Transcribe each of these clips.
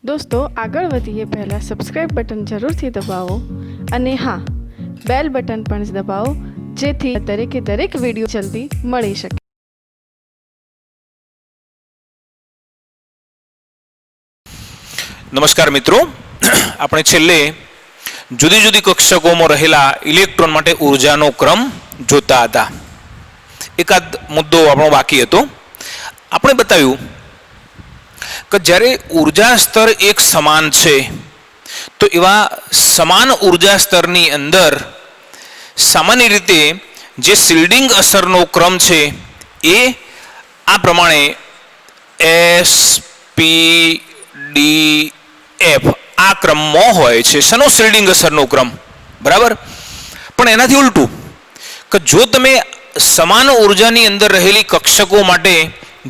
दोस्तों આગળ વધીએ પહેલાં સબસ્ક્રાઇબ બટન જરૂરથી દબાવો અને હા બેલ બટન પણ દબાવો જેથી દરેકે દરેક વિડીયો જલ્દી મળી શકે। નમસ્કાર મિત્રો, આપણે છેલ્લે જુદી જુદી કક્ષકોમાં રહેલા ઇલેક્ટ્રોન માટે ઉર્જાનો ક્રમ જોતા હતા। એકાદ મુદ્દો આપણો બાકી હતો। આપણે બતાવ્યું કે જ્યારે ઉર્જા સ્તર એક સમાન છે તો એવા સમાન ઉર્જા સ્તરની અંદર સામાન્ય રીતે જે શિલ્ડિંગ અસરનો ક્રમ છે એ આ પ્રમાણે એસ પી ડી એફ આ ક્રમમાં હોય છે। શેનો શિલ્ડિંગ અસરનો ક્રમ? બરાબર। પણ એનાથી ઉલટું કે જો તમે સમાન ઉર્જાની અંદર રહેલી કક્ષકો માટે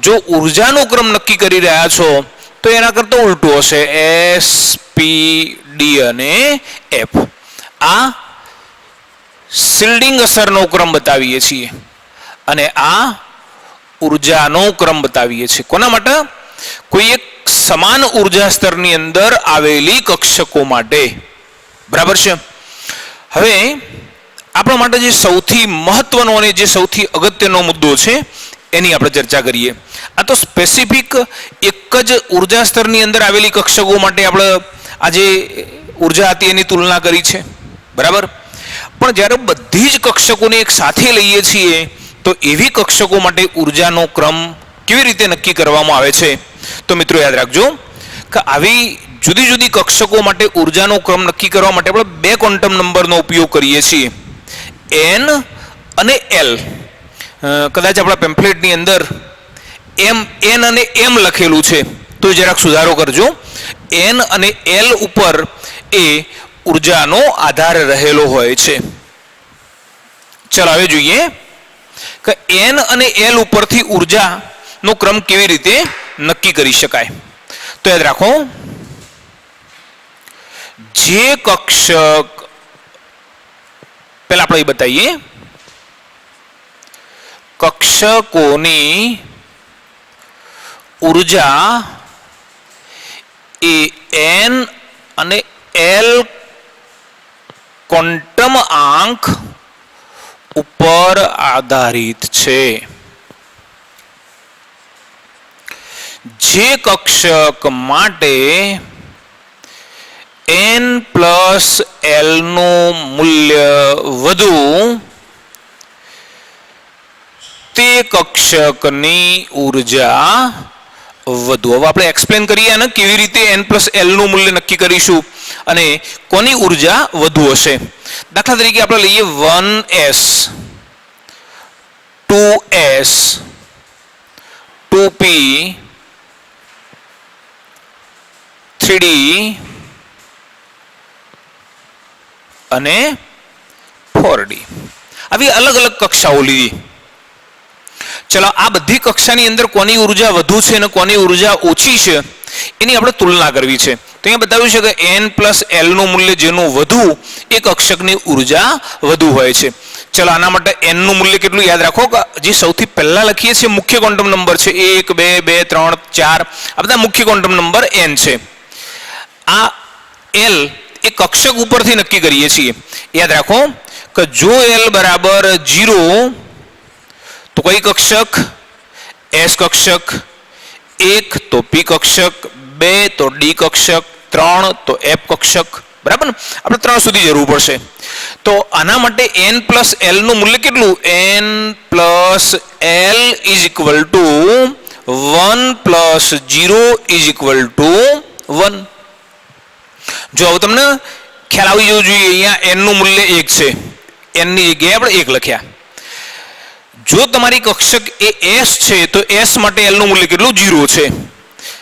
જો ઉર્જાનો ક્રમ નક્કી કરી રહ્યા છો તો એના કરતાં ઉલટું હશે। એસ પી ડી અને એફ આ શિલ્ડિંગ અસરનો ક્રમ બતાવીએ છીએ અને આ ઉર્જાનો ક્રમ બતાવીએ છીએ। કોના માટે? કોઈ એક સમાન ઉર્જા સ્તરની અંદર આવેલી કક્ષકો માટે। બરાબર છે। હવે આપણા માટે જે સૌથી મહત્વનો અને જે સૌથી અગત્યનો મુદ્દો છે એની આપણે ચર્ચા કરીએ। આ તો સ્પેસિફિક એક જ ઉર્જા સ્તરની અંદર આવેલી કક્ષકો માટે આપણે આજે ઉર્જા હતી એની તુલના કરી છે। બરાબર। પણ જ્યારે બધી જ કક્ષકોને એક સાથે લઈએ છીએ તો એવી કક્ષકો માટે ઉર્જાનો ક્રમ કેવી રીતે નક્કી કરવામાં આવે છે? તો મિત્રો યાદ રાખજો કે આવી જુદી જુદી કક્ષકો માટે ઉર્જાનો ક્રમ નક્કી કરવા માટે આપણે બે ક્વોન્ટમ નંબરનો ઉપયોગ કરીએ છીએ, એન અને એલ। કદાચ આપણા પેમ્ફલેટની અંદર એન અને એમ લખેલું છે તો જરાક સુધારો કરજો। એન અને એલ ઉપર એ ઉર્જાનો આધાર રહેલો હોય છે। ચાલો હવે જોઈએ કે એન અને એલ ઉપરથી ઉર્જાનો ક્રમ કેવી રીતે નક્કી કરી શકાય। તો યાદ રાખો, જે કક્ષક પહેલા આપણે એ બતાવીએ, કક્ષકોની ઉર્જા એ એન અને એલ ક્વોન્ટમ આંક ઉપર આધારિત છે। જે કક્ષક માટે n પ્લસ એલ નું મૂલ્ય વધુ તે કક્ષકની ઉર્જા વધુ। હવે આપણે એક્સપ્લેન કરીએ ને કેવી રીતે n પ્લસ એલ નું મૂલ્ય નક્કી કરીશું અને કોની ઉર્જા વધુ હશે। દાખલા તરીકે આપણે લઈએ 1s 2s 2p 3d અને 4d આવી અલગ અલગ કક્ષાઓ લીધી। ચલો આ બધી કક્ષાની અંદર કોની ઉર્જા વધુ છે અને કોની ઉર્જા ઓછી છે એની આપણે તુલના કરવી છે। તો અહીંયા બતાવ્યું છે કે n પ્લસ એલ નું મૂલ્ય જેનું વધુ એ કક્ષકની ઉર્જા વધુ હોય છે। ચલો આના માટે n નું મૂલ્ય કેટલું યાદ રાખો કે જે સૌથી પહેલા લખીએ છીએ મુખ્ય ક્વોન્ટમ નંબર છે 1 2 2 3 4 આ બધા મુખ્ય ક્વોન્ટમ નંબર n છે। આ l એ કક્ષક ઉપરથી નક્કી કરીએ છીએ। યાદ રાખો કે જો l બરાબર 0 તો કઈ કક્ષક? એસ કક્ષક, 1 તો પી કક્ષક, 2 તો ડી કક્ષક, 3 તો એફ કક્ષક। બરાબર ને? આપણે 3 સુધી જરૂર પડશે। તો આના માટે n પ્લસ એલ નું મૂલ્ય કેટલું? n plus L is equal to 1 plus 0 is equal to 1। જો હવે તમને ખ્યાલ આવી જવો જોઈએ, અહીંયા n નું મૂલ્ય 1 છે, n ની જગ્યાએ આપણે 1 લખ્યા। જો તમારી કક્ષક એ s છે તો s માટે l નું મૂલ્ય કેટલું? 0 છે,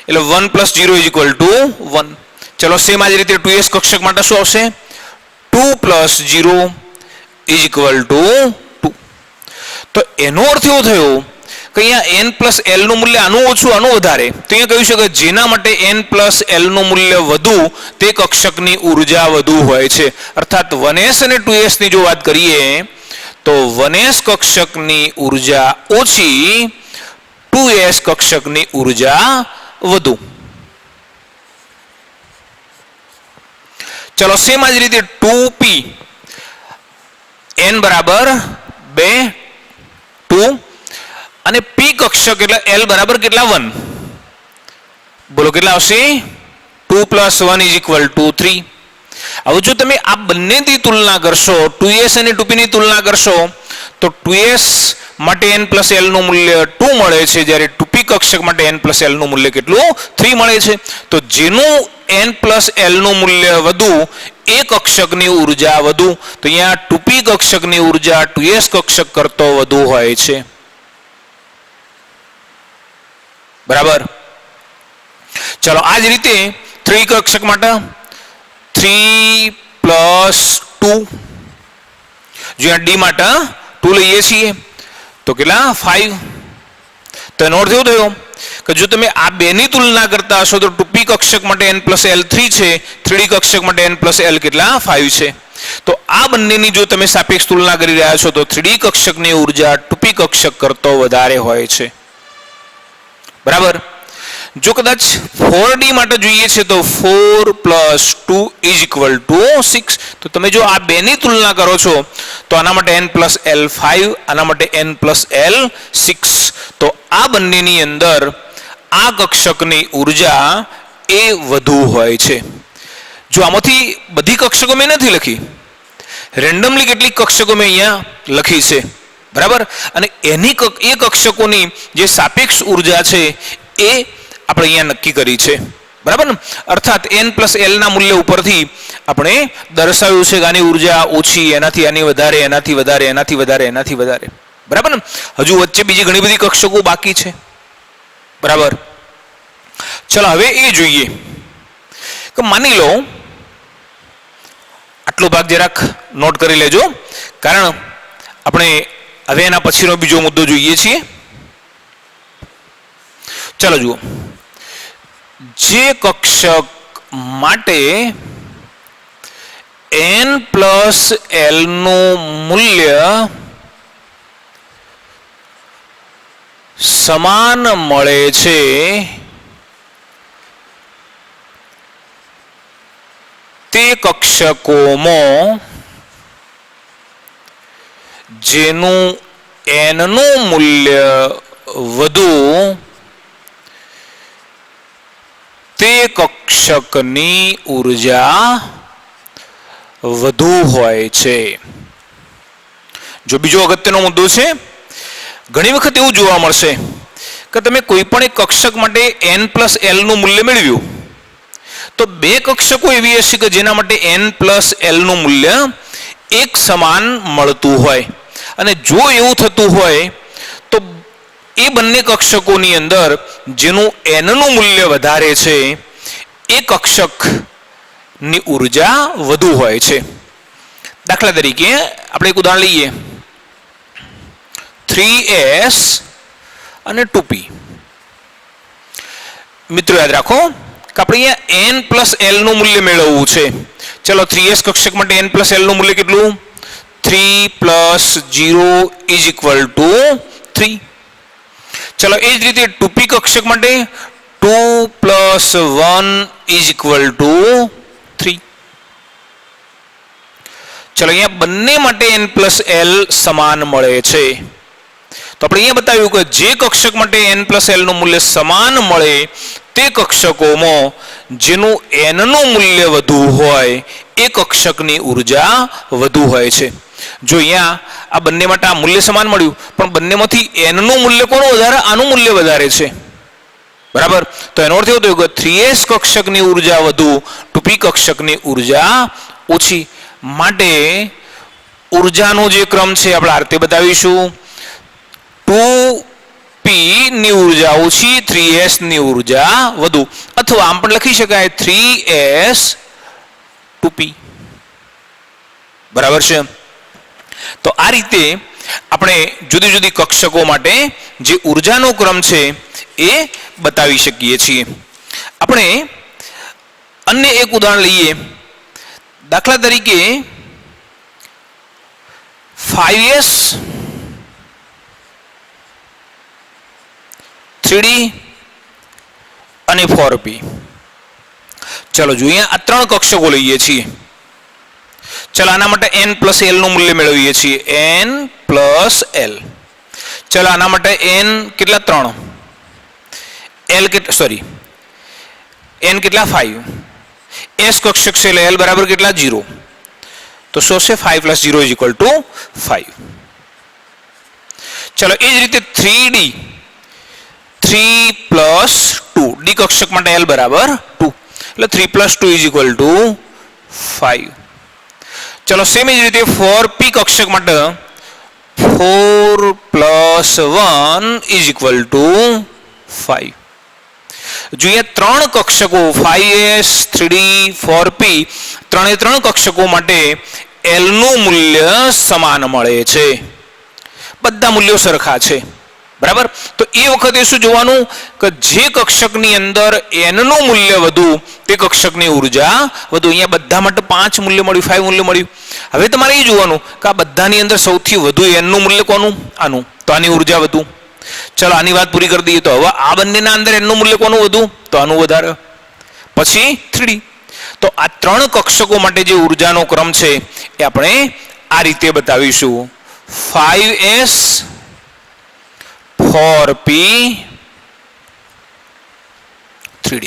એટલે 1 પ્લસ 0 ઇઝ ઇક્વલ ટુ 1। ચલો સેમ આ જ રીતે 2s કક્ષક માટે શું આવશે? 2 પ્લસ 0 ઇઝ ઇક્વલ ટુ 2। તો એનો અર્થ એવો થયો કે અહીંયા n પ્લસ એલ નું મૂલ્ય આનું ઓછું આનું વધારે, તો અહીંયા કહ્યું છે કે જેના માટે n પ્લસ એલ નું મૂલ્ય વધુ તે કક્ષકની ઉર્જા વધુ હોય છે। અર્થાત 1s અને 2s ની જો વાત કરીએ તો 1s કક્ષકની ઉર્જા ઓછી, 2s કક્ષકની ઉર્જા વધુ। ચલો સેમ આ જ રીતે 2p n બરાબર 2 2 અને p કક્ષક એટલે l બરાબર કેટલા 1 બોલો કેટલા આવશે 2 + 1 = 3. હવે જો તમે આ બંનેની તુલના કરશો 2s અને 2p ની તુલના કરશો તો 2s માટે n + l નું મૂલ્ય 2 મળે છે, જ્યારે 2p કક્ષક માટે n + l નું મૂલ્ય કેટલું 3 મળે છે. તો જેનું n + l નું મૂલ્ય વધુ એ કક્ષકની ઉર્જા વધુ. તો અહીંયા 2p કક્ષકની ઉર્જા 2s કક્ષક કરતો વધુ હોય છે. બરાબર. ચલો આ જ રીતે 3 કક્ષક માટે 3 + 2, જો d માટે 2 લઈએ છીએ તો કેટલા 5. તો એનો અર્થ એવો થયો કે જો તમે આ બેની તુલના કરતા હશો તો 2p કક્ષક માટે n + l 3 છે, 3d કક્ષક માટે n + l કેટલા 5 છે. તો આ બંનેની જો તમે સાપેક્ષ તુલના કરી રહ્યા છો તો 3d કક્ષકની ઉર્જા 2p કક્ષક કરતો વધારે હોય છે. બરાબર. જો કદાચ 4d માટે જોઈએ છે તો 4 + 2 = 6. તો તમે જો આ બેની તુલના કરો છો તો આના માટે n + l 5, આના માટે n + l 6. તો આ બંનેની અંદર આ કક્ષકની ઉર્જા એ વધુ હોય છે. જો આમાંથી બધી કક્ષકો મેં નથી લખી, રેન્ડમલી કેટલીક કક્ષકો મેં અહીંયા લખી છે. બરાબર. અને એની એ કક્ષકોની જે સાપેક્ષ ઉર્જા છે એ આપણે અહીંયા નક્કી કરી છે. બરાબર ને. અર્થાત n + l ના મૂલ્ય ઉપરથી આપણે દર્શાવ્યું છે કે આની ઉર્જા ઓછી, એનાથી આની વધારે, એનાથી વધારે, એનાથી વધારે, એનાથી વધારે. બરાબર ને. હજુ વચ્ચે બીજી ઘણી બધી કક્ષકો બાકી છે. બરાબર. ચલો હવે એ જોઈએ કે માની લો આટલો ભાગ જરાક નોટ કરી લેજો, કારણ આપણે હવે એના પછીનો બીજો મુદ્દો જોઈએ છીએ. ચલો જુઓ, જે કક્ષક માટે n + l નું મૂલ્ય સમાન મળે છે તે કક્ષકોમાં જેનું n નું મૂલ્ય વધુ તે કક્ષકની ઉર્જા વધુ હોય છે. જો બીજો અગત્યનો મુદ્દો છે, ઘણી વખત એવું જોવા મળશે કે તમે કોઈ પણ એક કક્ષક માટે n + l નું મૂલ્ય મેળવ્યું તો બે કક્ષકો એવી હશે કે જેના માટે n + l નું મૂલ્ય એક સમાન મળતું હોય. અને જો એવું થતું હોય તો એ બંને કક્ષકોની અંદર જેનું n નું મૂલ્ય વધારે છે એ કક્ષકની ઉર્જા વધુ હોય છે. દાખલા તરીકે આપણે એક ઉદાહરણ લઈએ, 3s અને 2p. મિત્રો યાદ રાખો કે આપણે અહીંયા n + l નું મૂલ્ય મેળવવું છે. ચલો 3s કક્ષક માટે n + l નું મૂલ્ય કેટલું 3 + 0 = 3. ચલો એ જ રીતે 2p કક્ષક માટે 2 + 1 = 3. ચલો અહીંયા બંને માટે n + l સમાન મળે છે. તો આપણે અહીંયા બતાવ્યું કે જે કક્ષક માટે n + l નું મૂલ્ય સમાન મળે તે કક્ષકોમાં જેનું n નું મૂલ્ય વધુ હોય એ કક્ષકની ઉર્જા વધુ હોય છે. જો અહીંયા આ બંને માટે આ મૂલ્ય સમાન મળ્યું પણ બંનેમાંથી n નું મૂલ્ય કોનું વધારે, આનું મૂલ્ય વધારે છે. બરાબર. તો એનો અર્થ એવો થયો કે 3s કક્ષકની ઉર્જા વધુ, 2p કક્ષકની ઉર્જા ઓછી. માટે ઉર્જાનો જે ક્રમ છે આપણે આ રીતે બતાવીશું, 2p ની ઉર્જા ઓછી, 3s ની ઉર્જા વધુ, અથવા આમ પણ લખી શકાય 3s 2p. બરાબર છે. તો આ રીતે આપણે જુદી જુદી કક્ષકો માટે જે ઉર્જાનો ક્રમ છે એ બતાવી શકીએ છીએ. આપણે અન્ય એક ઉદાહરણ લઈએ. દાખલા તરીકે 5s 3d અને 4p. ચલો જોઈએ, આ ત્રણ કક્ષકો લઈએ છીએ. ચલો આના માટે n પ્લસ એલ નું મૂલ્ય મેળવીએ છીએ, n પ્લસ એલ. ચલો આના માટે n કેટલા 3, l કેટલા સોરી n કેટલા 5, s કક્ષક છે એટલે l બરાબર કેટલા 0, તો શું છે 5 પ્લસ 0 ઇઝ ઇક્વલ ટુ 5. ચલો એ જ રીતે 3d 3 પ્લસ 2, d કક્ષક માટે l બરાબર 2 એટલે 3 પ્લસ 2 ઇઝ ઇક્વલ ટુ 5. ચલો સેમ જ રીતે 4p કક્ષક માટે 4 પ્લસ 1 ઇઝ ઇક્વલ ટુ 5. જોઈએ 3 કક્ષકો 5s 3d 4p ત્રણે કક્ષકો માટે l નું મૂલ્ય સમાન મળે છે, બધા મૂલ્યો સરખા છે. બરાબર, તો એ વખતે શું જોવાનું કે જે કક્ષકની અંદર n નું મૂલ્ય વધુ તે કક્ષકની ઉર્જા વધુ. અહીંયા બધા માટે 5 મૂલ્ય મળ્યું, 5 મૂલ્ય મળ્યું. હવે તમારે એ જોવાનું કે આ બધાની અંદર સૌથી વધુ n નું મૂલ્ય કોનું, આનું, તો આની ઉર્જા વધુ. ચલો આની વાત પૂરી કરી દઈએ તો હવે આ બંનેના અંદર n નું મૂલ્ય કોનું વધુ, તો આનું વધારે. પછી 3d, તો આ 3 કક્ષકો માટે જે ઉર્જાનો ક્રમ છે એ આપણે આ રીતે બતાવીશું, 5s 4p 3d.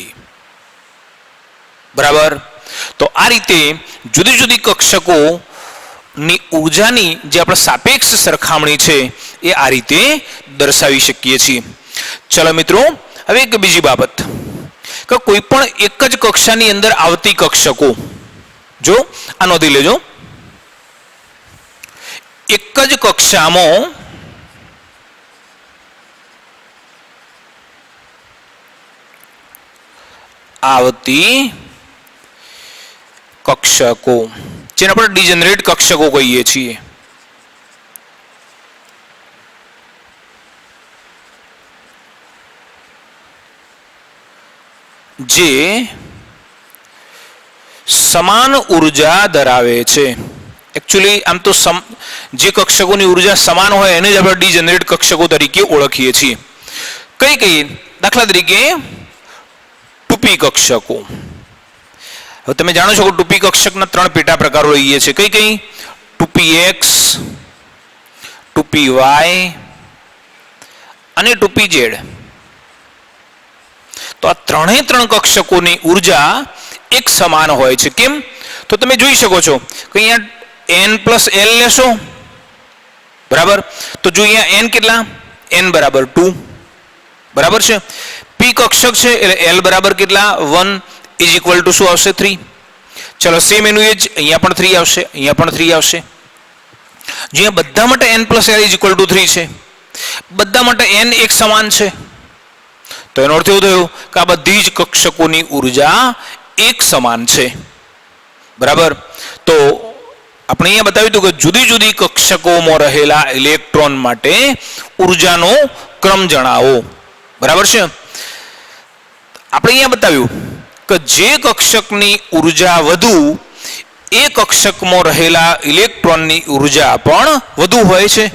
બરાબર, તો આ રીતે જુદી જુદી કક્ષકોની ઉર્જાની જે આપણે સાપેક્ષ સરખામણી છે એ આ રીતે દર્શાવી શકીએ છીએ. ચલો મિત્રો, હવે એક બીજી બાબત કે કોઈ પણ એક જ કક્ષાની અંદર આવતી કક્ષકો, જો આ નોંધી લેજો, એક જ કક્ષામાં આવતી કક્ષકો જેને આપણે ડિજનરેટ કક્ષકો કહીએ છીએ. જે સમાન ઉર્જા ધરાવે છે. એકચ્યુઅલી આમ તો જે કક્ષકોની ઉર્જા સમાન હોય એને જ આપણે ડિજનરેટ કક્ષકો તરીકે ઓળખીએ છીએ. કઈ કઈ, દાખલા તરીકે 2p કક્ષકો. હવે તમે જાણો છો કે 2p કક્ષકના 3 પેટા પ્રકારો રહીએ છે. કઈ કઈ, 2px 2py અને 2pz. તો આ ત્રણે 3 કક્ષકોની ઉર્જા એક સમાન હોય છે. કેમ, તો તમે જોઈ શકો છો કે અહીંયા n પ્લસ l લેશો, બરાબર, તો જો અહીંયા n કેટલા, n બરાબર 2, બરાબર છે. p કક્ષક છે એટલે l બરાબર કેટલા 1 ઇઝ ઇક્વલ ટુ શું આવશે 3. ચલો સેમ એનું એ જ અહીંયા પણ 3 આવશે, અહીંયા પણ 3 આવશે. જે બધા માટે n plus l is equal to 3 છે, બધા માટે n એક સમાન છે, તો એનો અર્થ એવો થયો કે આ બધી જ કક્ષકોની ઉર્જા એક સમાન છે. બરાબર, તો આપણે અહીંયા બતાવ્યું હતું કે જુદી જુદી કક્ષકોમાં રહેલા ઇલેક્ટ્રોન માટે ઉર્જાનો ક્રમ જણાવો. બરાબર છે, આપણે અહીંયા બતાવ્યું કે જે કક્ષકની ઉર્જા વધુ એ કક્ષકમાં રહેલા ઇલેક્ટ્રોનની ઉર્જા પણ વધુ હોય છે.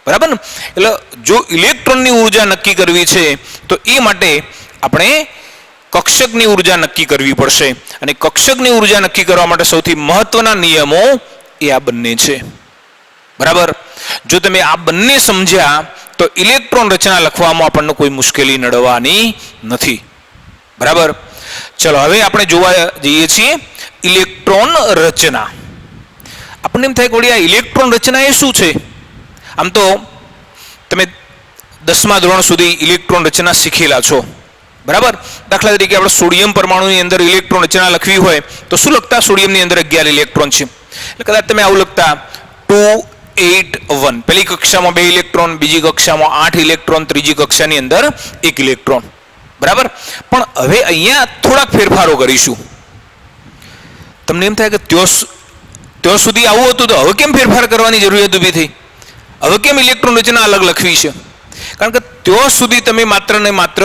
બરાબર ને, એટલે જો ઇલેક્ટ્રોનની ઉર્જા નક્કી કરવી છે તો એ માટે આપણે કક્ષકની ઉર્જા નક્કી કરવી પડશે, અને કક્ષકની ઉર્જા નક્કી કરવા માટે સૌથી મહત્વના નિયમો એ આ બંને છે. બરાબર, જો તમે આ બંને સમજ્યા તો ઇલેક્ટ્રોન રચના લખવામાં આપણને કોઈ મુશ્કેલી નડવાની નથી. બરાબર, ચલો હવે આપણે જોવા જઈએ છીએ ઇલેક્ટ્રોન રચના. આપણને એમ થાય કે વળી આ ઇલેક્ટ્રોન રચના એ શું છે? આમ તો તમે 10મા ધોરણ સુધી ઇલેક્ટ્રોન રચના શીખેલા છો. બરાબર, દાખલા તરીકે આપણે સોડિયમ પરમાણુની અંદર ઇલેક્ટ્રોન રચના લખવી હોય તો શું લખતા? સોડિયમની અંદર 11 ઇલેક્ટ્રોન છે, એટલે કદાચ તમે આવું લખતા 2 8 1. પહેલી કક્ષામાં 2 ઇલેક્ટ્રોન, બીજી કક્ષામાં 8 ઇલેક્ટ્રોન, ત્રીજી કક્ષાની અંદર 1 ઇલેક્ટ્રોન. બરાબર, પણ હવે અહીંયા થોડાક ફેરફારો કરીશું. તમને એમ થાય કે ત્યાં સુધી આવું હતું તો હવે કેમ ફેરફાર કરવાની જરૂરિયાત ઊભી થઈ? હવે કેમ ઇલેક્ટ્રોન રચના અલગ લખવી છે? કારણ કે ત્યાં સુધી તમે માત્ર ને માત્ર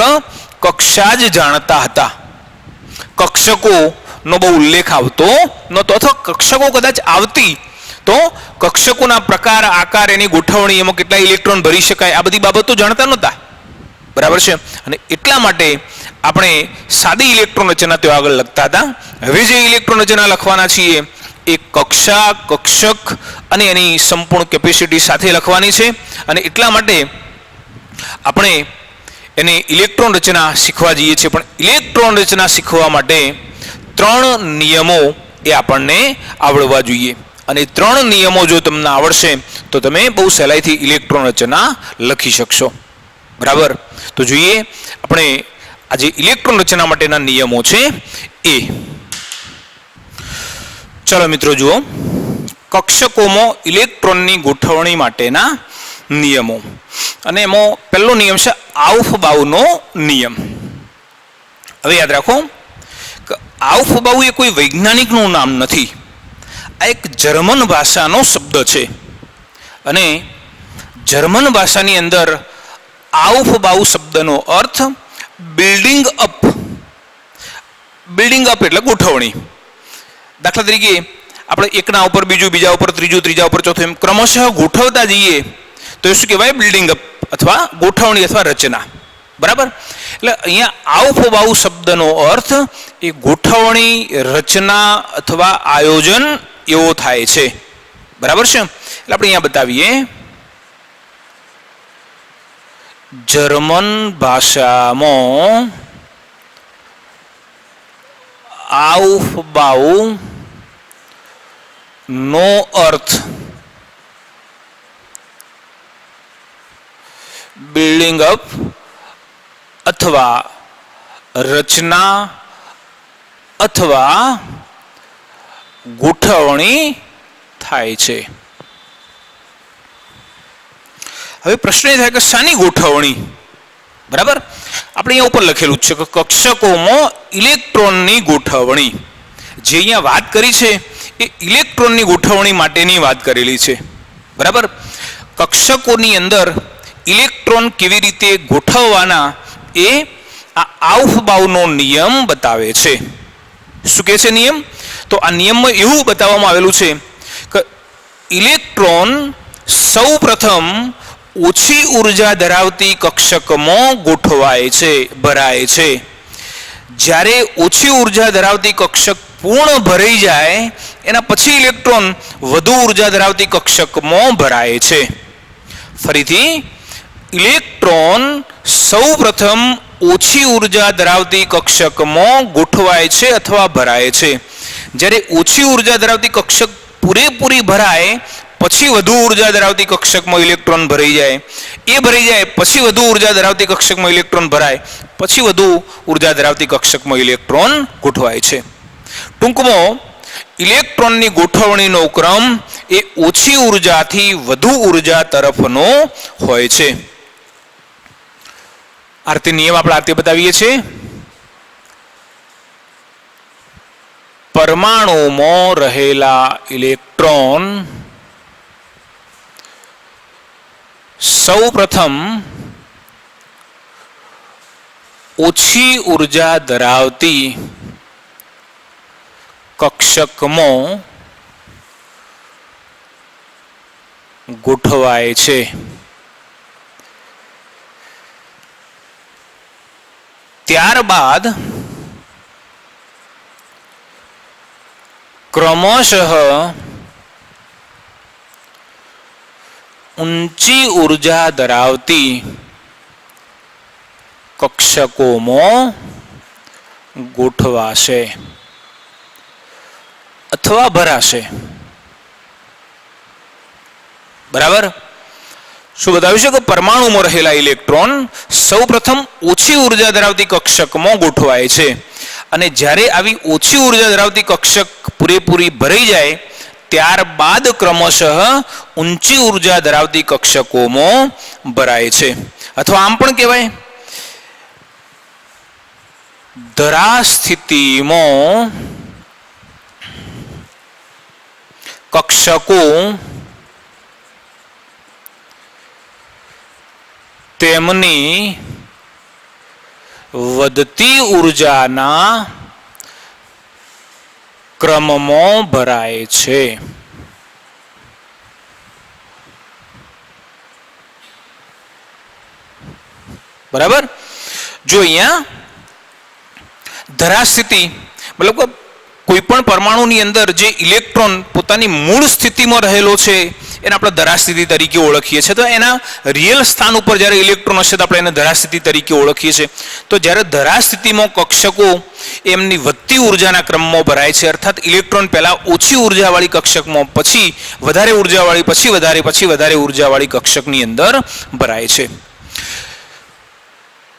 કક્ષા જ જાણતા હતા, કક્ષકોનો બહુ ઉલ્લેખ આવતો નહોતો, અથવા કક્ષકો કદાચ આવતી તો કક્ષકોના પ્રકાર, આકાર, એની ગોઠવણી, એમાં કેટલા ઇલેક્ટ્રોન ભરી શકાય, આ બધી બાબતો જાણતા નહોતા. બરાબર છે, અને એટલા માટે આપણે સાદી ઇલેક્ટ્રોન રચના ત્યાં આગળ લખતા હતા. હવે જે ઇલેક્ટ્રોન રચના લખવાના છીએ એ કક્ષા, કક્ષક અને એની સંપૂર્ણ કેપેસિટી સાથે લખવાની છે. અને એટલા માટે આપણે એને ઇલેક્ટ્રોન રચના શીખવા જઈએ છીએ. પણ ઇલેક્ટ્રોન રચના શીખવા માટે 3 નિયમો એ આપણને આવડવા જોઈએ. અને 3 નિયમો જો તમને આવડશે તો તમે બહુ સહેલાઈથી ઇલેક્ટ્રોન રચના લખી શકશો. બરાબર? તો જોઈએ આપણે આજે ઇલેક્ટ્રોન રચના માટેના નિયમો છે એ. ચલો મિત્રો જુઓ, કક્ષકોમાં ઇલેક્ટ્રોનની ગોઠવણી માટેના નિયમો. અને એમાં પહેલો નિયમ છે આઉફબાઉનો નિયમ. હવે યાદ રાખો કે આઉફબાઉ એ કોઈ વૈજ્ઞાનિકનું નામ નથી. આ એક જર્મન ભાષાનો શબ્દ છે. અને જર્મન ભાષાની અંદર આઉફબાઉ શબ્દનો અર્થ બિલ્ડિંગ અપ. બિલ્ડિંગ અપ એટલે ગોઠવણી. દાખલા તરીકે આપણે એકના ઉપર બીજું, બીજા ઉપર ત્રીજું, ત્રીજા ઉપર ચોથું, એમ ક્રમશઃ ગોઠવતા જઈએ તો એ શું કહેવાય? બિલ્ડિંગ અપ અથવા ગોઠવણી અથવા રચના. બરાબર? એટલે અહીંયા આઉફબાઉ શબ્દનો અર્થ એ ગોઠવણી, રચના અથવા આયોજન એવો થાય છે. બરાબર છે? એટલે આપણે અહીંયા બતાવીએ, જર્મન ભાષામાં આઉફબાઉ નો અર્થ બિલ્ડિંગ અપ અથવા રચના અથવા ગોઠવણી થાય છે. હવે પ્રશ્ન એ થાય કે શાની ગોઠવણી? બરાબર? આપણે અહીંયા ઉપર લખેલું છે કે કક્ષકોમાં ઇલેક્ટ્રોનની ગોઠવણી. જે અહીંયા વાત કરી છે એ ઇલેક્ટ્રોનની ગોઠવણી માટેની વાત કરેલી છે. બરાબર? કક્ષકોની અંદર ઇલેક્ટ્રોન કેવી રીતે ગોઠવવાના એ આ આઉફબાઉનો નિયમ બતાવે છે. શું કહે છે નિયમ? તો આ નિયમમાં એવું બતાવવામાં આવેલું છે કે ઇલેક્ટ્રોન સૌ પ્રથમ ઓછી ઉર્જા ધરાવતી કક્ષકમાં ગોઠવાય છે, ભરાય છે. જ્યારે ઓછી ઉર્જા ધરાવતી કક્ષક પૂર્ણ ભરાઈ જાય એના પછી ઇલેક્ટ્રોન વધુ ઉર્જા ધરાવતી કક્ષકમાં ભરાય છે. ફરીથી, ઇલેક્ટ્રોન સૌ પ્રથમ ઓછી ઉર્જા ધરાવતી કક્ષકમાં ગોઠવાય છે અથવા ભરાય છે. જ્યારે ઓછી ઉર્જા ધરાવતી કક્ષક પૂરેપૂરી ભરાય પછી વધુ ઉર્જા ધરાવતી કક્ષકમાં ઇલેક્ટ્રોન ભરાઈ જાય, એ ભરાઈ જાય પછી વધુ ઉર્જા ધરાવતી કક્ષકમાં ઇલેક્ટ્રોન ભરાય, પછી વધુ ઉર્જા ધરાવતી કક્ષકમાં ઇલેક્ટ્રોન ગોઠવાય છે. ટૂંકમાં ઇલેક્ટ્રોનની ગોઠવણીનો ક્રમ એ ઓછી ઉર્જાથી વધુ ઉર્જા તરફનો હોય છે. આ રીતે નિયમ આપણે આ રીતે બતાવીએ છીએ. પરમાણુમાં રહેલા ઇલેક્ટ્રોન સૌ પ્રથમ ઓછી ઉર્જા ધરાવતી કક્ષકમાં ગોઠવાય છે. ત્યારબાદ ક્રમશઃ ઊંચી ઉર્જા ધરાવતી કક્ષકોમાં ગોઠવાશે અથવા ભરાશે. બરાબર? શું બતાવ્યું છે કે પરમાણુમાં રહેલા ઇલેક્ટ્રોન સૌપ્રથમ ઓછી ઉર્જા ધરાવતી કક્ષકમાં ગોઠવાય છે, અને જ્યારે આવી ઓછી ઉર્જા ધરાવતી કક્ષક પૂરેપૂરી ભરાઈ જાય ત્યારબાદ ક્રમશઃ ઊંચી ઉર્જા ધરાવતી કક્ષકોમાં ભરાય છે. અથવા આમ પણ કહેવાય, ધરા સ્થિતિમાં કક્ષકો તેમની વધતી ઉર્જાના ક્રમમાં ભરાય છે. બરાબર? જો અહીંયા ધરાસ્થિતિ મતલબ કે કોઈપણ પરમાણુની અંદર જે ઇલેક્ટ્રોન પોતાની મૂળ સ્થિતિમાં રહેલો છે એને આપણે ધરાસ્થિતિ તરીકે ઓળખીએ છીએ. તો એના રિયલ સ્થાન ઉપર જ્યારે ઇલેક્ટ્રોન હશે તો આપણે એને ધરાસ્થિતિ તરીકે ઓળખીએ છીએ. તો જ્યારે ધરાસ્થિતિમાં કક્ષકો એમની વધતી ઉર્જાના ક્રમમાં ભરાય છે, અર્થાત ઇલેક્ટ્રોન પહેલા ઓછી ઉર્જાવાળી કક્ષકમાં, પછી વધારે ઉર્જાવાળી, પછી વધારે ઉર્જાવાળી કક્ષકની અંદર ભરાય છે.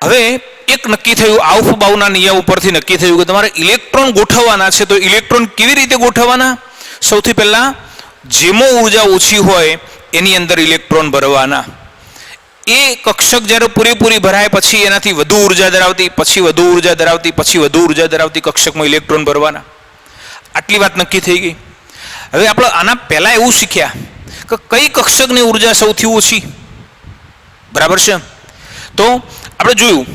હવે એક નક્કી થયું, આઉફબાઉના નિયમ ઉપરથી નક્કી થયું કે તમારે ઇલેક્ટ્રોન ગોઠવવાના છે. તો ઇલેક્ટ્રોન કેવી રીતે ગોઠવવાના? સૌથી પહેલા જેમાં ઉર્જા ઓછી હોય એની અંદર ઇલેક્ટ્રોન ભરવાના. એ કક્ષક જ્યારે પૂરેપૂરી ભરાય પછી એનાથી વધુ ઉર્જા ધરાવતી, પછી વધુ ઉર્જા ધરાવતી, પછી વધુ ઉર્જા ધરાવતી કક્ષકમાં ઇલેક્ટ્રોન ભરવાના. આટલી વાત નક્કી થઈ ગઈ. હવે આપણે આના પહેલા એવું શીખ્યા કે કઈ કક્ષકની ઉર્જા સૌથી ઓછી, બરાબર છે? તો આપણે જોયું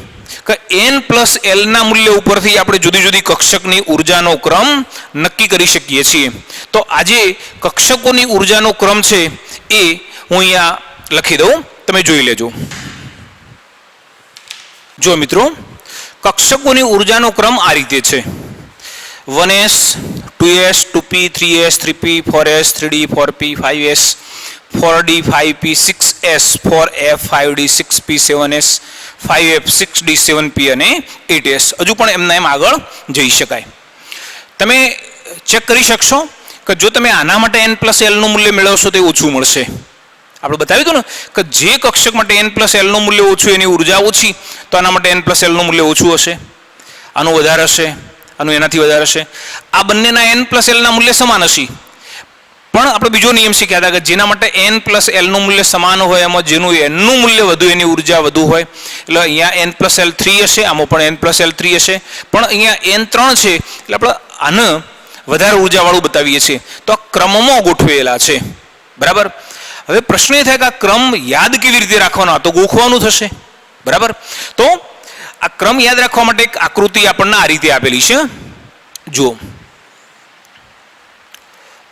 કે n+l ના મૂલ્ય ઉપરથી આપણે જુદી જુદી કક્ષકની ઉર્જાનો ક્રમ નક્કી કરી શકીએ છીએ. તો આજે કક્ષકોની ઉર્જાનો ક્રમ છે એ હું અહીંયા લખી દઉં, તમે જોઈ લેજો. જો મિત્રો, કક્ષકોની ઉર્જાનો ક્રમ આ રીતે છે: 1s, 2s, 2p, 3s, 3p, 4s, 3d, 4p, 5s, 4d, 5p, 6s, 4f, 5d, 6p, 7s, 5f, 6d, 7p અને 8s. હજુ પણ એમના એમ આગળ જઈ શકાય. તમે ચેક કરી શકશો કે જો તમે આના માટે n+l નું મૂલ્ય મેળવશો તો એ ઓછું મળશે. આપણે બતાવ્યું હતું ને કે જે કક્ષક માટે n+l નું મૂલ્ય ઓછું એની ઉર્જા ઓછી, તો આના માટે n+l નું મૂલ્ય ઓછું હશે, આનું વધારે હશે, આનું એનાથી વધારે હશે. આ બંનેના n+l ના મૂલ્ય સમાન હશે. પણ આપણે બીજો નિયમ શીખ્યા હતા કે જેના માટે n+l નું મૂલ્ય સમાન હોય એમાં જેનું n નું મૂલ્ય વધુ એની ઉર્જા વધુ હોય. એટલે અહીંયા n+l 3 હશે, આમાં પણ n+l 3 હશે, પણ અહીંયા n 3 છે એટલે આપણે આને વધારે ઉર્જાવાળું બતાવીએ છીએ. તો આ ક્રમમાં ગોઠવેલા છે, બરાબર? હવે પ્રશ્ન એ થાય કે આ ક્રમ યાદ કેવી રીતે રાખવાનો? આ તો ગોખવાનું થશે, બરાબર? તો આ ક્રમ યાદ રાખવા માટે એક આકૃતિ આપણને આ રીતે આપેલી છે. જુઓ,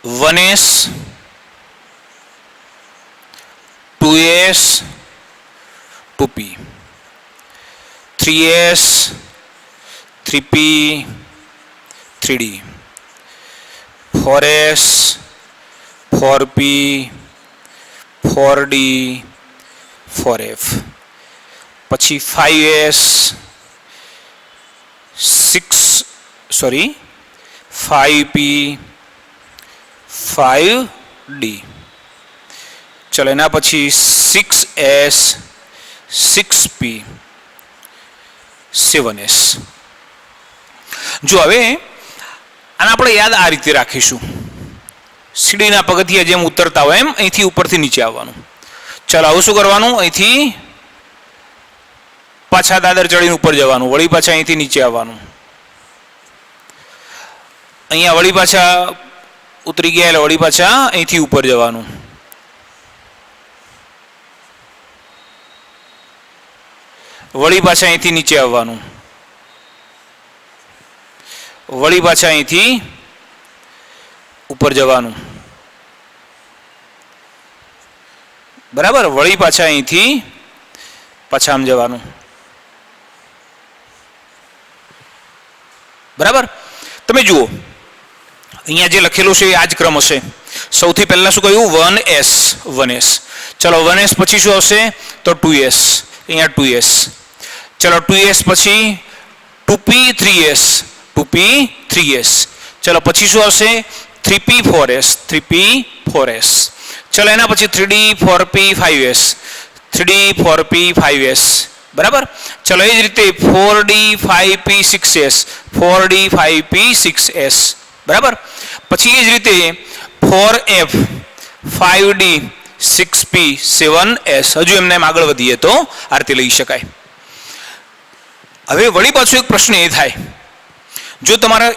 1s, 2s, 2p, 3s, 3p, 3d, 4s, 4p, 4d, 4f, પછી 5s, 5p, 5d. ચલો એના પછી 6s, 6p, 7s. જો હવે આને આપણે યાદ આ રીતે રાખીશું. સીડીના પગથિયા જેમ ઉતરતા હોય એમ અહીંથી ઉપરથી નીચે આવવાનું. ચાલો આવું શું કરવાનું? અહીંથી પાછા દાદર ચડીને ઉપર જવાનું, વળી પાછા અહીંથી નીચે આવવાનું, અહીંયા વળી પાછા ઉતરી ગયા એટલે વળી પાછા અહીંથી ઉપર જવાનું, વળી પાછા અહીંથી નીચે આવવાનું, વળી પાછા અહીંથી ઉપર જવાનું, બરાબર? વળી પાછા અહીંથી પાછા આમ જવાનું, બરાબર? તમે જુઓ અહીંયા જે લખેલું છે એ આ જ ક્રમ હશે. સૌથી પહેલા શું કહ્યું? 1s, 1s. ચલો 1s પછી શું આવશે? તો 2s, અહીંયા 2s. ચલો 2s પછી 2p, 3s, 2p, 3s. ચલો પછી શું આવશે? 3p, 4s, 3p, 4s. ચલો એના પછી 3d, 4p, 5s, 3d, 4p, 5s. બરાબર? ચલો એ જ રીતે 4d, 5p, 6s, 4d, 5p, 6s. બરાબર? પછી એ જ રીતે 4f, 5d, 6p, 7s. હજુ એમને એમ આગળ વધીએ તો આ રીતે લઈ શકાય. હવે વળી પાછો એક પ્રશ્ન એ થાય, જો તમારે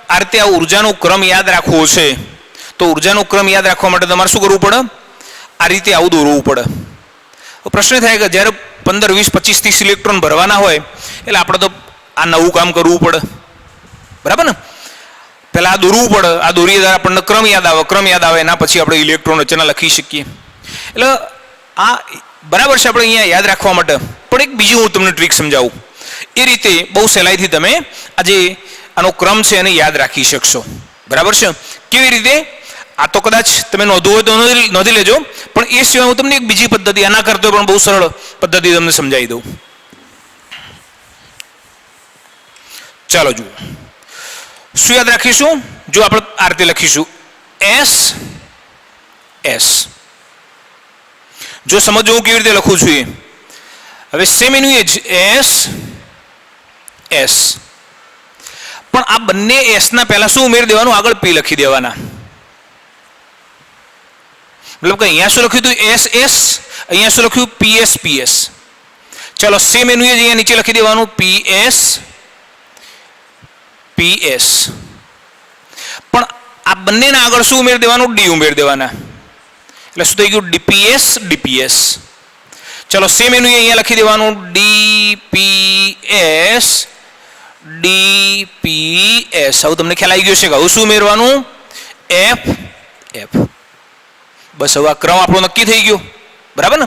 આ રીતે આ ઉર્જાનો ક્રમ યાદ રાખવો છે તો ઉર્જાનો ક્રમ યાદ રાખવા માટે તમારે શું કરવું પડે? આ રીતે આવું દોરવું પડે. પ્રશ્ન થાય કે જ્યારે 15, 20, 25, 30 ઇલેક્ટ્રોન ભરવાના હોય એટલે આપણે તો આ નવું કામ કરવું પડે, બરાબર ને? પહેલાં આ દોરવું પડે, આ દોરીએ ત્યારે આપણને ક્રમ યાદ આવે, એના પછી આપણે ઇલેક્ટ્રોન રચના લખી શકીએ. એટલે આ બરાબર છે આપણે અહીંયા યાદ રાખવા માટે. પણ એક બીજી હું તમને ટ્રીક સમજાવું. એ રીતે બહુ સહેલાઈથી તમે આજે આનો ક્રમ છે એને યાદ રાખી શકશો. બરાબર છે? કેવી રીતે? આ તો કદાચ તમે નોંધવું હોય તો નોંધી લેજો, પણ એ સિવાય હું તમને એક બીજી પદ્ધતિ આના કરતો પણ બહુ સરળ પદ્ધતિ તમને સમજાવી દઉં. ચાલો જુઓ, શું યાદ રાખીશું? જો આપણે આ રીતે લખીશું એસ એસ. જો સમજો હું કેવી રીતે લખું છું એ. હવે સેમ એનું એ જ એસ એસ, પણ આ બંને એસ ના પહેલા શું ઉમેરી દેવાનું? આગળ પી લખી દેવાના. મતલબ કે અહીંયા શું લખ્યું હતું? S S. અહીંયા શું લખ્યું? PS PS. ચાલો સેમ એનું એ જ અહીંયા નીચે લખી દેવાનું પીએસ પીએસ. પણ આ બંનેના આગળ શું ઉમેરી દેવાનું? ડી ઉમેરી દેવાના. એટલે શું થઈ ગયું? DPS DPS. ચલો સેમ એનું અહીંયા લખી દેવાનું ડીપીએસ ડીપીએસ. હવે તમને ખ્યાલ આવી ગયો છે કે હવે શું ઉમેરવાનું? F F. બસ હવે આ ક્રમ આપણો નક્કી થઈ ગયો. બરાબર ને?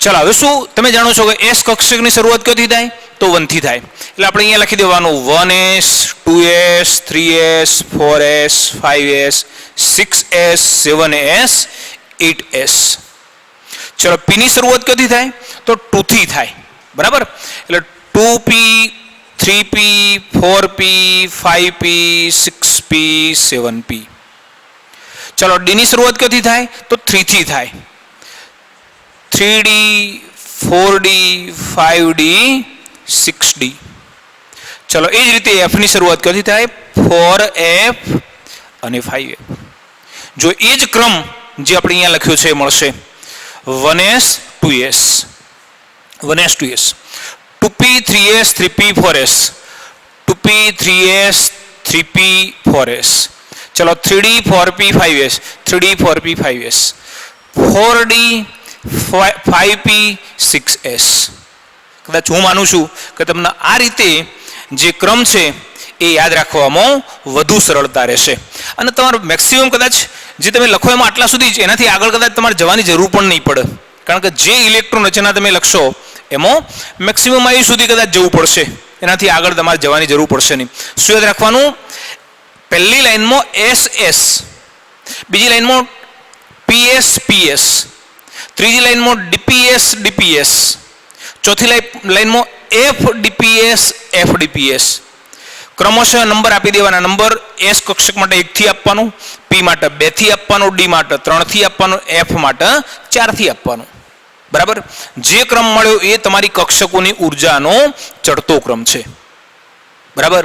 ચાલો હવે શું તમે જાણો છો કે એસ કક્ષકની શરૂઆત ક્યાંથી થાય? તો 1 થી થાય. એટલે આપણે અહીંયા લખી દેવાનું 1s 2s 3s 4s 5s 6s 7s 8s. ચલો પી ની શરૂઆત ક્યાંથી થાય? તો 2 થી થાય. બરાબર? એટલે 2p 3p 4p 5p 6p 7p. ચલો ડી ની શરૂઆત ક્યાંથી થાય? તો 3 થી થાય. 3d 4d 5d 6d. ચલો એ જ રીતે એફ ની શરૂઆત ક્યાંથી થાય? 4f અને 5f. જો એ જ ક્રમ જે આપણે અહીંયા લખ્યો છે એ મળશે 1s 2s 1s 2s 2p 3s 3p 4s 2p 3s 3p 4s. ચલો 3d 4p 5s 3d 4p 5s 4d 5p 6s. કદાચ હું માનું છું કે તમને આ રીતે જે ક્રમ છે એ યાદ રાખવામાં વધુ સરળતા રહેશે અને તમારે મેક્સિમમ કદાચ જે તમે લખો એમાં આટલા સુધી જ, એનાથી આગળ કદાચ તમારે જવાની જરૂર પણ નહીં પડે, કારણ કે જે ઇલેક્ટ્રોન રચના તમે લખશો એમાં મેક્સિમમ આવી સુધી કદાચ જવું પડશે, એનાથી આગળ તમારે જવાની જરૂર પડશે નહીં. શું યાદ રાખવાનું? પહેલી લાઈનમાં એસ એસ, બીજી લાઈનમાં પીએસ પીએસ, ત્રીજી લાઈનમાં ડીપીએસ ડીપીએસ, ચોથી લાઈનમાં એફ ડીપીએસ એફ ડીપીએસ. ક્રમશઃ નંબર આપી દેવાના. નંબર એસ કક્ષક માટે 1 થી આપવાનું, પી માટે 2 થી આપવાનું, ડી માટે 3 થી આપવાનું, એફ માટે 4 થી આપવાનું. બરાબર? જે ક્રમ મળ્યો એ તમારી કક્ષકોની ઉર્જાનો ચડતો ક્રમ છે. બરાબર?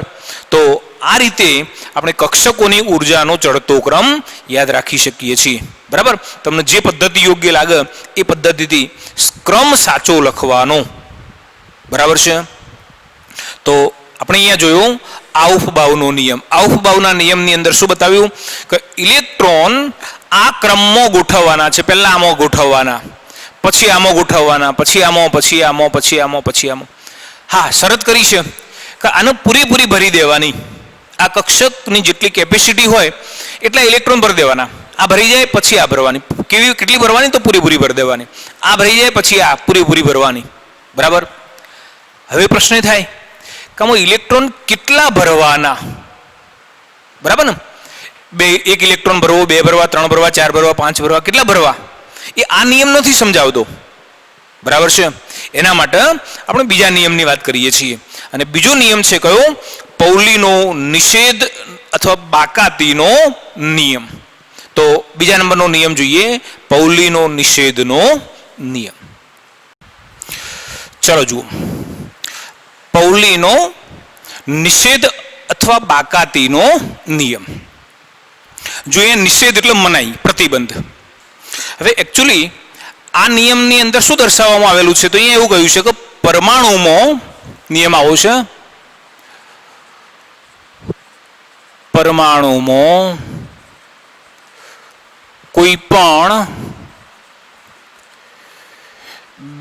તો આ રીતે આપણે કક્ષકોની ઉર્જાનો ચડતો ક્રમ યાદ રાખી શકીએ છીએ. બરાબર? તમને જે પદ્ધતિ યોગ્ય લાગે એ પદ્ધતિથી ક્રમ સાચો લખવાનો. બરાબર છે? તો આપણે અહીંયા જોયું આઉફબાઉનો નિયમ. આઉફબાઉના નિયમની અંદર શું બતાવ્યું કે ઇલેક્ટ્રોન આ ક્રમમાં ગોઠવવાના છે. પહેલા આમાં ગોઠવવાના, પછી આમાં ગોઠવવાના, પછી આમાં, પછી આમાં, પછી આમાં, પછી આમાં. હા, શરત કરી છે કે આને પૂરેપૂરી ભરી દેવાની. આ કક્ષકની જેટલી કેપેસિટી હોય એટલા ઇલેક્ટ્રોન ભરી દેવાના. આ ભરી જાય પછી આ ભરવાની. કેટલી ભરવાની? તો પૂરેપૂરી ભરી દેવાની. આ ભરી જાય પછી આ પૂરેપૂરી ભરવાની. બરાબર? હવે પ્રશ્ન થાય કે આમાં ઇલેક્ટ્રોન કેટલા ભરવાના? બરાબર ને? એક ઇલેક્ટ્રોન ભરવો, 2 ભરવા, 3 ભરવા, 4 ભરવા, 5 ભરવા, કેટલા ભરવા? એ આ નિયમ નથી સમજાવતો. બરાબર છે? એના માટે આપણે બીજા નિયમની વાત કરીએ છીએ. અને બીજો નિયમ છે કયો? પૌલીનો નિષેધ અથવા બાકાતીનો નિયમ. તો બીજા નંબરનો નિયમ જોઈએ, પૌલીનો નિષેધનો નિયમ. ચલો જુઓ, પૌલીનો નિષેધ અથવા બાકાતીનો નિયમ. જોઈએ, નિષેધ એટલે મનાઈ, પ્રતિબંધ. હવે એકચ્યુઅલી આ નિયમની અંદર શું દર્શાવવામાં આવેલું છે? તો અહીંયા એવું કહ્યું છે કે પરમાણુમાં નિયમ આવો છે, પરમાણુમાં કોઈ પણ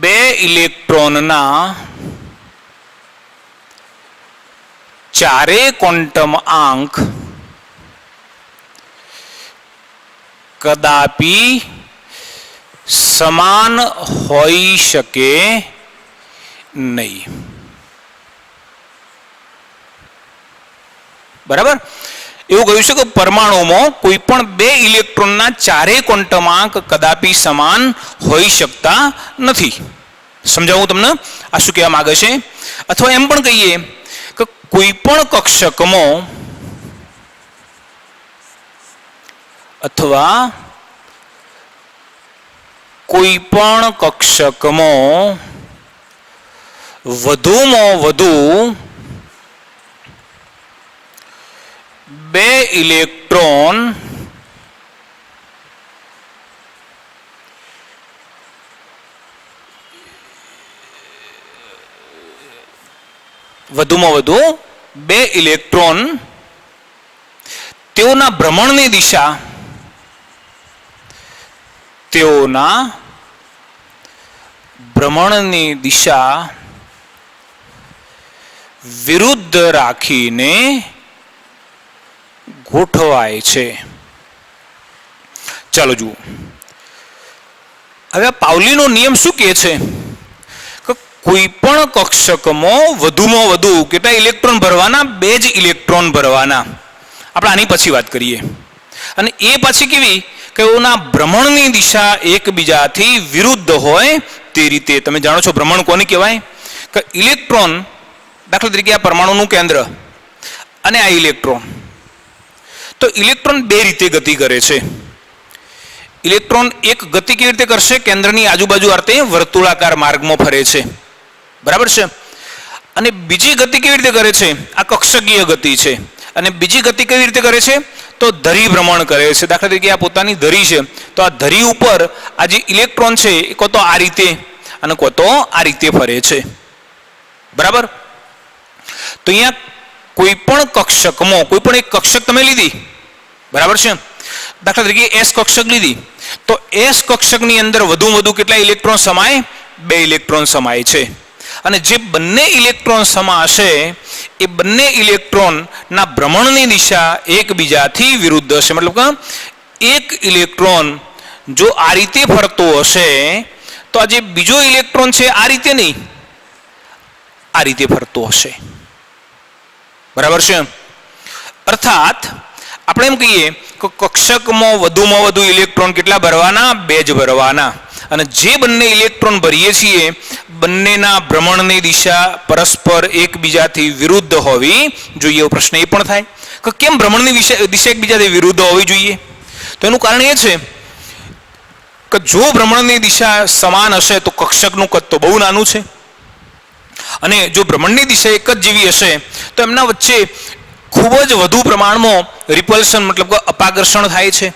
2 ઇલેક્ટ્રોનના 4 ક્વોન્ટમ આંક કદાપી સમાન હોઈ શકે નહીં. બરાબર. એવું કહ્યું છે કે પરમાણુમાં કોઈ પણ બે ઇલેક્ટ્રોનના ચારેય ક્વોન્ટમાંક કદાપી સમાન હોઈ શકતા નથી. સમજાવું તમને આ શું કહેવા માંગે છે? અથવા એમ પણ કહીએ કે કોઈ પણ કક્ષકમાં અથવા કોઈ પણ કક્ષકમાં વધુમાં વધુ બે ઇલેક્ટ્રોન વધુમાં વધુ બે ઇલેક્ટ્રોન તેઓના ભ્રમણની દિશા વિરુદ્ધ રાખીને ગોઠવાય છે. ચાલો જુઓ. હવે પાઉલીનો નિયમ શું કહે છે કે કોઈ પણ કક્ષકમાં વધુમાં વધુ કેટલા ઇલેક્ટ્રોન ભરવાના? બે જ ઇલેક્ટ્રોન ભરવાના. આપણે આની પછી વાત કરીએ. અને એ પછી કેવી કે એના ભ્રમણની દિશા એકબીજાથી વિરુદ્ધ હોય તે રીતે. તમે જાણો છો ભ્રમણ કોને કહેવાય? કે ઇલેક્ટ્રોન, દાખલા તરીકે આ પરમાણુનું કેન્દ્ર અને આ ઇલેક્ટ્રોન, તો ઇલેક્ટ્રોન બે રીતે ગતિ કરે છે. ઇલેક્ટ્રોન એક ગતિ કેવી રીતે કરશે? કેન્દ્રની આજુબાજુ અર્થે વર્તુળાકાર માર્ગમાં ફરે છે. બરાબર છે. અને બીજી ગતિ કેવી રીતે કરે છે? આ કક્ષકીય ગતિ છે. અને બીજી ગતિ કેવી રીતે કરે છે? તો ધરી ભ્રમણ કરે છે. દાખલા તરીકે આ પોતાની ધરી છે, તો આ ધરી ઉપર આ જે ઇલેક્ટ્રોન છે એ કો તો આ રીતે અને કો તો આ રીતે ફરે છે. બરાબર. તો અહીંયા કોઈ પણ કક્ષકમાં કોઈ પણ એક કક્ષક તમે લીધી, બરાબર છે, દાખલા તરીકે એસ કક્ષક લીધી, તો એસ કક્ષકની અંદર વધુમાં વધુ કેટલા ઇલેક્ટ્રોન સમાય? બે ઇલેક્ટ્રોન સમાય છે. અને જે બંને ઇલેક્ટ્રોન સમાશે એ બંને ઇલેક્ટ્રોનના ભ્રમણની દિશા એકબીજાથી વિરુદ્ધ હશે. મતલબ કે એક ઇલેક્ટ્રોન જો આ રીતે ફરતો હશે તો આ જે બીજો ઇલેક્ટ્રોન છે આ રીતે નહીં, આ રીતે ફરતો હશે. બરાબર છે. અર્થાત આપણે એમ કહીએ કે કક્ષકમાં વધુમાં વધુ ઇલેક્ટ્રોન કેટલા ભરવાના? બે જ ભરવાના. અને જે બંને ઇલેક્ટ્રોન ભરીએ છીએ બંનેના ભ્રમણની દિશા પરસ્પર એકબીજાથી વિરુદ્ધ હોવી જોઈએ. એવો પ્રશ્ન એ પણ થાય કે કેમ ભ્રમણની દિશા એકબીજાથી વિરુદ્ધ હોવી જોઈએ? તો એનું કારણ એ છે કે જો ભ્રમણની દિશા સમાન હશે તો કક્ષકનું કદ તો બહુ નાનું છે, અને જો ભ્રમણની દિશા એક જ જેવી હશે તો એમના વચ્ચે ખૂબ જ વધુ પ્રમાણમાં રિપલ્શન મતલબ કે અપાકર્ષણ થાય છે.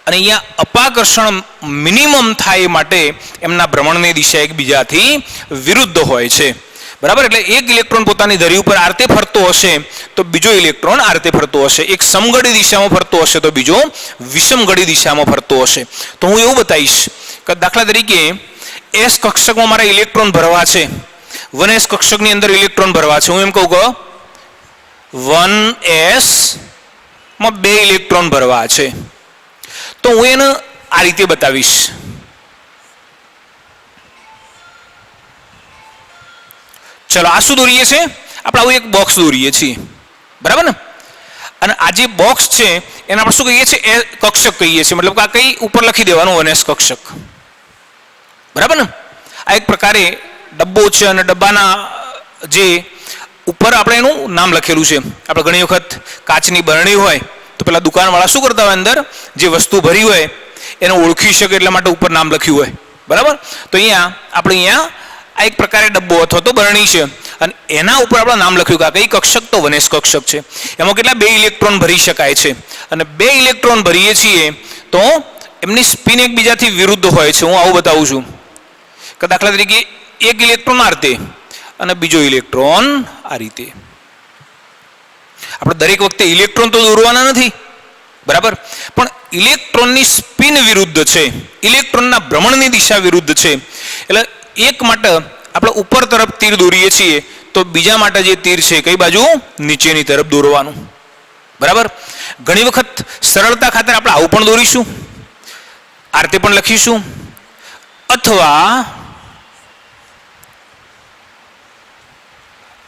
અને અહીંયા અપાકર્ષણ મિનિમમ થાય માટે એમના ભ્રમણની દિશા એકબીજાથી વિરુદ્ધ હોય છે. બરાબર. એટલે એક ઇલેક્ટ્રોન પોતાની ધરી ઉપર આ રીતે ફરતો હશે તો બીજો ઇલેક્ટ્રોન આ રીતે ફરતો હશે. એક સમઘડી દિશામાં ફરતો હશે તો બીજો વિષમઘડી દિશામાં ફરતો હશે. તો હું એવું બતાવીશ કે દાખલા તરીકે એસ કક્ષકમાં મારા ઇલેક્ટ્રોન ભરવા છે, 1s કક્ષકની અંદર ઇલેક્ટ્રોન ભરવા છે. હું એમ કહું કે 1s માં બે ઇલેક્ટ્રોન ભરવા છે, તો હું એને આ રીતે બતાવીશ. ચલો આ શું દોરીએ છે? આપણે આવું એક બોક્સ દોરીએ છીએ. બરાબર ને? અને આ જે બોક્સ છે એને આપણે શું કહીએ છીએ? એ કક્ષક કહીએ છીએ. મતલબ કે આ કઈ ઉપર લખી દેવાનું 1s કક્ષક. બરાબર ને? આ એક પ્રકારે ડબ્બો છે અને ડબ્બાના જે ઉપર આપણે એનું નામ લખેલું છે. આપણે ઘણી વખત કાચની બરણી હોય તો પેલા દુકાનવાળા શું કરતા હોય, અંદર જે વસ્તુ ભરી હોય એને ઓળખી શકે એટલા માટે ઉપર નામ લખ્યું હોય. બરાબર. તો અહીંયા આપણે આ એક પ્રકારે ડબ્બો અથવા તો બરણી છે અને એના ઉપર આપણે નામ લખ્યું કે આ કઈ કક્ષક? તો 1s કક્ષક છે. એમાં કેટલા? બે ઇલેક્ટ્રોન ભરી શકાય છે. અને બે ઇલેક્ટ્રોન ભરીએ છીએ તો એમની સ્પિન એકબીજાથી વિરુદ્ધ હોય છે. હું આવું બતાવું છું કે દાખલા તરીકે એક ઇલેક્ટ્રોન આ રીતે અને બીજો ઇલેક્ટ્રોન આ રીતે. આપણે દરેક વખતે ઇલેક્ટ્રોન તો દોરવાના નથી, બરાબર, પણ ઇલેક્ટ્રોનની સ્પિન વિરુદ્ધ છે, ઇલેક્ટ્રોનના ભ્રમણની દિશા વિરુદ્ધ છે. એટલે એક માટે આપણે ઉપર તરફ તીર દોરીએ છીએ તો બીજા માટે જે તીર છે કઈ બાજુ? નીચેની તરફ દોરવાનું. બરાબર. ઘણી વખત સરળતા ખાતર આપણે આવું પણ દોરીશું, આ રીતે પણ લખીશું, અથવા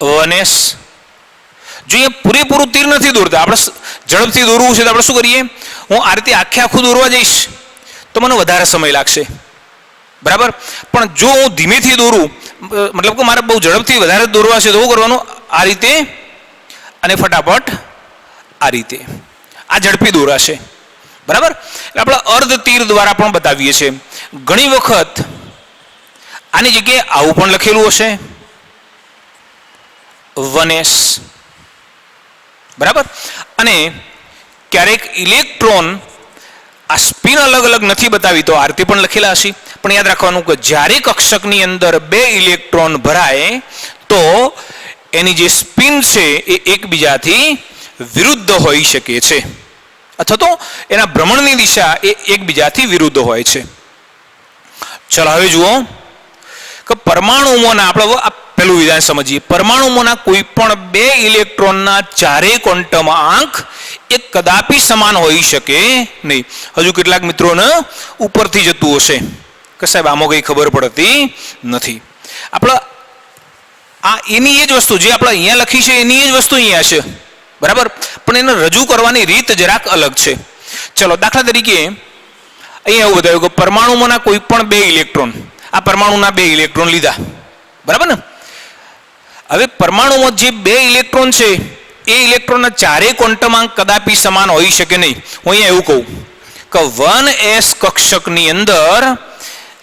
1s જો અહીંયા પૂરેપૂરું તીર નથી દોરતા, આપણે ઝડપથી દોરવું છે તો આપણે શું કરીએ, હું આ રીતે આખે આખું દોરવા જઈશ તો મને વધારે સમય લાગશે, બરાબર. પણ જો હું ધીમેથી દોરું, મતલબ કે મારે બહુ ઝડપથી વધારે દોરવા છે તો શું કરવાનું, આ રીતે અને ફટાફટ આ રીતે, આ ઝડપી દોરાશે, બરાબર. એટલે આપણે અર્ધ તીર દ્વારા પણ બતાવીએ છીએ. ઘણી વખત આની જગ્યાએ આવું પણ લખેલું હશે 1s, બરાબર. અને ક્યારેક ઇલેક્ટ્રોન આ સ્પિન અલગ અલગ નથી બતાવી તો આ રીતે પણ લખેલા હશે. પણ યાદ રાખવાનું કે જ્યારે કક્ષકની અંદર 2 ઇલેક્ટ્રોન ભરાય તો એની જે સ્પિન છે એ એકબીજાથી વિરુદ્ધ હોઈ શકે છે, અથવા તો એના ભ્રમણની દિશા એ એકબીજાથી વિરુદ્ધ હોય છે. ચલો હવે જુઓ કે પરમાણુઓના, આપણે પહેલું વિધાન સમજીએ. પરમાણુઓના કોઈ પણ 2 ઇલેક્ટ્રોનના ચારેય ક્વોન્ટમ આંક એ કદાપી સમાન હોઈ શકે નહીં. હજુ કેટલાક મિત્રોને ઉપરથી જતું હશે કે સાહેબ આમાં કંઈ ખબર પડતી નથી. આપણે આ એની એ જ વસ્તુ જે આપણે અહીંયા લખી છે એની એ જ વસ્તુ અહીંયા છે, બરાબર. પણ એને રજૂ કરવાની રીત જરાક અલગ છે. ચલો દાખલા તરીકે અહીંયા એવું બતાવ્યું કે પરમાણુઓના કોઈ પણ 2 ઇલેક્ટ્રોન, આ પરમાણુના 2 ઇલેક્ટ્રોન લીધા, બરાબર ને. હવે પરમાણુમાં જે 2 ઇલેક્ટ્રોન છે એ ઇલેક્ટ્રોનના ચારેય ક્વોન્ટમ આંક કદાપી સમાન હોઈ શકે નહીં. હું અહીંયા એવું કહું કે 1s કક્ષકની અંદર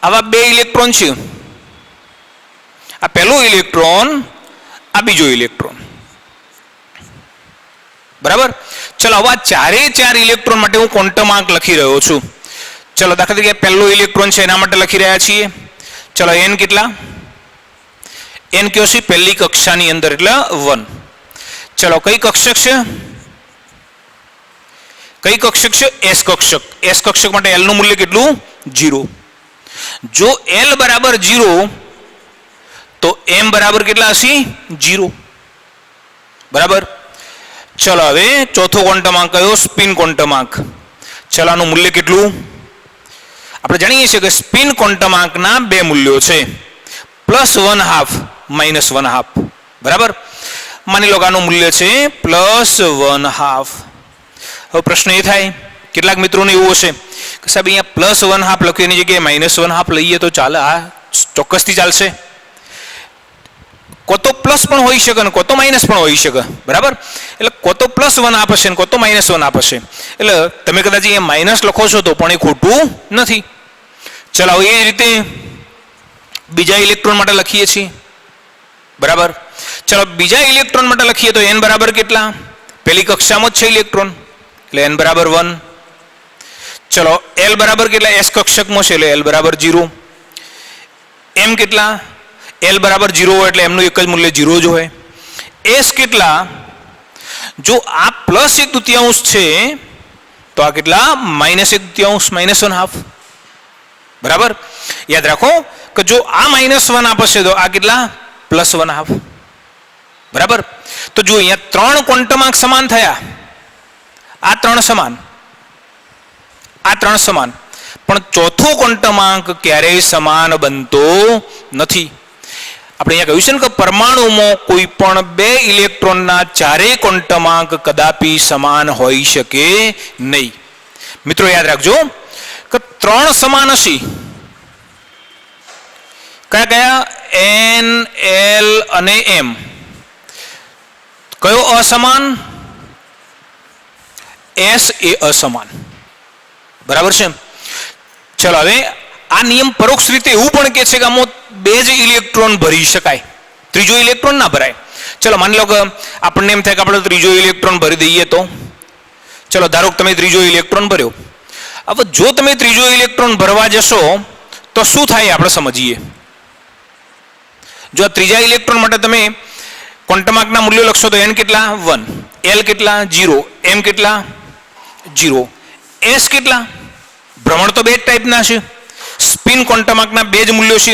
આવા 2 ઇલેક્ટ્રોન છે, આ પહેલો ઇલેક્ટ્રોન, આ બીજો ઇલેક્ટ્રોન, બરાબર. ચલો હવે ચારેય 4 ઇલેક્ટ્રોન માટે હું ક્વોન્ટમ આંક લખી રહ્યો છું. ચલો દાખલા તરીકે પહેલો ઇલેક્ટ્રોન છે એના માટે લખી રહ્યા છીએ. ચલો n કેટલા, n કયો છે પહેલી કક્ષાની અંદર એટલે 1. ચલો કઈ કક્ષક છે, કઈ કક્ષક છે, s કક્ષક. s કક્ષક માટે l નું મૂલ્ય કેટલું, 0. જો l બરાબર 0 તો m બરાબર કેટલા હશે, 0, બરાબર. ચલો હવે ચોથો ક્વોન્ટમ આંક કયો, સ્પિન ક્વોન્ટમ આંક. ચલો આનું મૂલ્ય કેટલું, આપણે જાણીએ છીએ કે સ્પિન ક્વોન્ટમ આંકના 2 મૂલ્યો છે, +1/2 -1/2, બરાબર. માની લો કે આનું મૂલ્ય છે +1/2. હવે પ્રશ્ન એ થાય, કેટલાક મિત્રોને એવું હશે કે સાહેબ અહીંયા +1/2 લખ્યું એની જગ્યાએ -1/2 લઈએ તો ચાલે, આ ચોક્કસથી ચાલશે. કો તો પ્લસ પણ હોઈ શકે ને કો તો માઇનસ પણ હોઈ શકે, બરાબર. એટલે કો તો +1/2 હશે ને કો તો -1/2 હશે. એટલે તમે કદાચ અહીંયા માઇનસ લખો છો તો પણ એ ખોટું નથી. ચલો એ રીતે બીજા ઇલેક્ટ્રોન માટે લખીએ છીએ, બરાબર. ચલો બીજા ઇલેક્ટ્રોન માટે લખીએ તો n બરાબર કેટલા, પહેલી કક્ષામાં જ છે ઇલેક્ટ્રોન એટલે n બરાબર 1. ચલો l બરાબર કેટલા, s કક્ષકમાં છે એટલે l બરાબર 0. m કેટલા, l બરાબર 0 હોય એટલે એમનું એક જ મૂલ્ય 0 જ હોય. s કેટલા, જો આ +1/2 છે તો આ કેટલા, -1/2 -1/2, બરાબર. યાદ રાખો કે જો આ -1/2 હશે તો આ કેટલા, +1/2, બરાબર. તો જો અહીંયા 3 ક્વોન્ટમ આંક સમાન થયા, આ 3 સમાન, આ 3 સમાન, પણ ચોથો ક્વોન્ટમ આંક ક્યારેય સમાન બનતો નથી. આપણે અહીંયા કહ્યું છે ને કે પરમાણુમાં કોઈ પણ 2 ઇલેક્ટ્રોનના ચારેય ક્વોન્ટમ આંક કદાપી સમાન હોઈ શકે નહીં. મિત્રો યાદ રાખજો કે 3 સમાન હશે, કયા કયા, n, l અને m. કયો અસમાન, s એ અસમાન, બરાબર છે. ચલો હવે આ નિયમ પરોક્ષ રીતે એવું પણ કહે છે કે આમાં 2 જ ઇલેક્ટ્રોન ભરી શકાય, ત્રીજો ઇલેક્ટ્રોન ના ભરાય. ચલો માની લો કે આપણને એમ થાય કે આપણે ત્રીજો ઇલેક્ટ્રોન ભરી દઈએ તો, ચલો ધારો કે તમે ત્રીજો ઇલેક્ટ્રોન ભર્યો. હવે જો તમે ત્રીજો ઇલેક્ટ્રોન ભરવા જશો તો શું થાય આપણે સમજીએ. જો આ ત્રીજા ઇલેક્ટ્રોન માટે તમે ક્વોન્ટમ આંકના મૂલ્યો લખશો તો n કેટલા, 1, l કેટલા, 0, m કેટલા, 0, s કેટલા, ભ્રમણ તો 2 ટાઈપના છે, સ્પિન ક્વોન્ટમ આંકના 2 જ મૂલ્યો છે,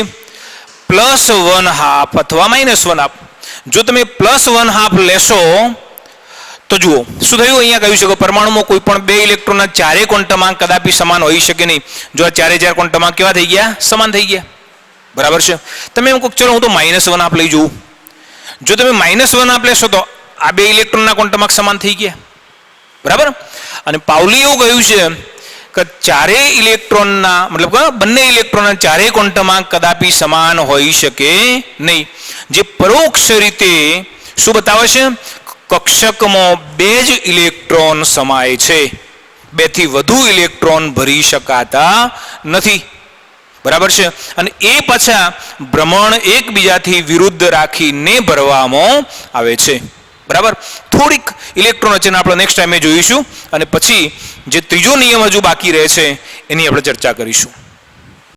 +1/2 અથવા -1/2. જો તમે +1/2 લેશો તો જુઓ શું થયું, અહીંયા કહ્યું છે કે પરમાણુમાં કોઈ પણ 2 ઇલેક્ટ્રોનના ચારેય ક્વોન્ટમ આંક કદાપી સમાન હોઈ શકે નહીં. જો આ ચારે 4 ક્વોન્ટમ આંક કેવા થઈ ગયા, સમાન થઈ ગયા, બરાબર છે. તમે એમ કહો ચલો હું તો -1/2 લઈ જોઉં. જો તમે -1/2 લેશો તો આ બે ઇલેક્ટ્રોનના ક્વોન્ટમ આંક સમાન થઈ ગયા, બરાબર. અને પાઉલી એવું કહ્યું છે કે ચારેય ઇલેક્ટ્રોનના મતલબ કે બંને ઇલેક્ટ્રોનના ચારેય ક્વોન્ટમ આંક કદાપી સમાન હોઈ શકે નહીં, જે પરોક્ષ રીતે શું બતાવે છે? કક્ષકમાં બે જ ઇલેક્ટ્રોન સમાય છે, બેથી વધુ ઇલેક્ટ્રોન ભરી શકાતા નથી, બરાબર છે. અને એ પાછા ભ્રમણ એકબીજાથી વિરુદ્ધ રાખીને ભરવામાં આવે છે, બરાબર. થોડીક ઇલેક્ટ્રોન રચના આપણે નેક્સ્ટ ટાઈમે જોઈશું, અને પછી જે ત્રીજો નિયમ હજુ બાકી રહે છે એની આપણે ચર્ચા કરીશું.